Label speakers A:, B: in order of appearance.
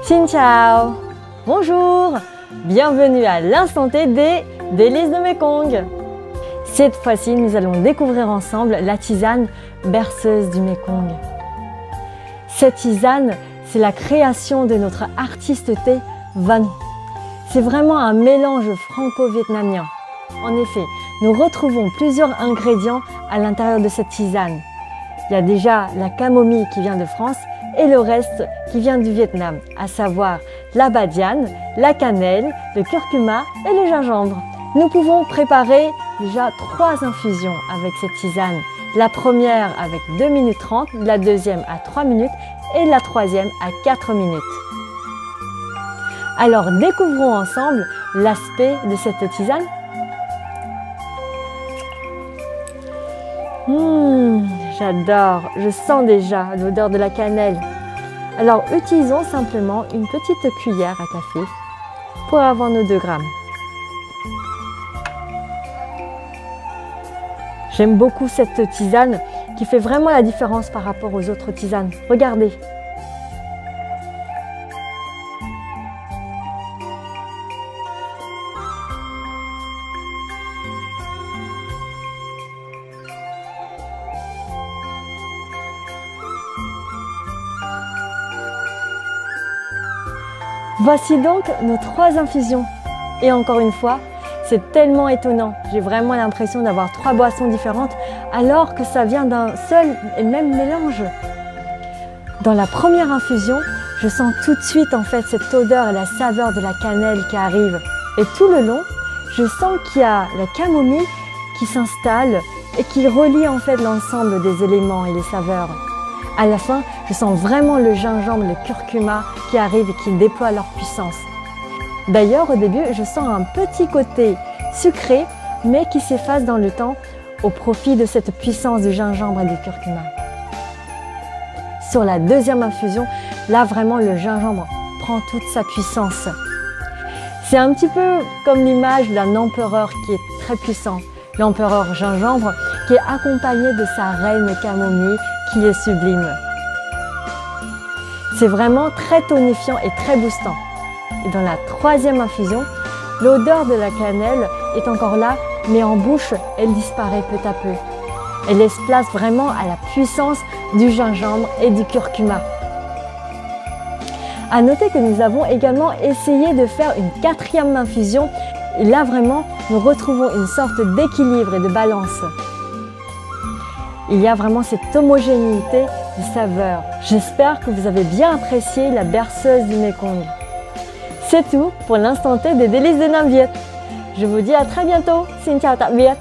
A: Xin chào, bonjour, bienvenue à l'instant T des délices de Mekong. Cette fois-ci, nous allons découvrir ensemble la tisane berceuse du Mekong. Cette tisane, c'est la création de notre artiste thé Van. C'est vraiment un mélange franco-vietnamien. En effet, nous retrouvons plusieurs ingrédients à l'intérieur de cette tisane. Il y a déjà la camomille qui vient de France et le reste qui vient du Vietnam, à savoir la badiane, la cannelle, le curcuma et le gingembre. Nous pouvons préparer déjà 3 infusions avec cette tisane. La première avec 2 minutes 30, la deuxième à 3 minutes et la troisième à 4 minutes. Alors découvrons ensemble l'aspect de cette tisane. J'adore, je sens déjà l'odeur de la cannelle. Alors utilisons simplement une petite cuillère à café pour avoir nos 2 grammes. J'aime beaucoup cette tisane qui fait vraiment la différence par rapport aux autres tisanes. Regardez. Voici donc nos 3 infusions. Et encore une fois, c'est tellement étonnant. J'ai vraiment l'impression d'avoir 3 boissons différentes alors que ça vient d'un seul et même mélange. Dans la première infusion, je sens tout de suite en fait cette odeur et la saveur de la cannelle qui arrive. Et tout le long, je sens qu'il y a la camomille qui s'installe et qui relie en fait l'ensemble des éléments et les saveurs. À la fin, je sens vraiment le gingembre, le curcuma qui arrivent et qui déploient leur puissance. D'ailleurs, au début, je sens un petit côté sucré, mais qui s'efface dans le temps au profit de cette puissance du gingembre et du curcuma. Sur la deuxième infusion, là vraiment le gingembre prend toute sa puissance. C'est un petit peu comme l'image d'un empereur qui est très puissant. L'empereur gingembre qui est accompagné de sa reine camomille qui est sublime. C'est vraiment très tonifiant et très boostant. Et dans la troisième infusion, l'odeur de la cannelle est encore là, mais en bouche, elle disparaît peu à peu. Elle laisse place vraiment à la puissance du gingembre et du curcuma. À noter que nous avons également essayé de faire une 4e infusion. Et là vraiment, nous retrouvons une sorte d'équilibre et de balance. Il y a vraiment cette homogénéité de saveurs. J'espère que vous avez bien apprécié la berceuse du Mekong. C'est tout pour l'instant T des délices de Nam Viet. Je vous dis à très bientôt. Xin chào tạm biệt.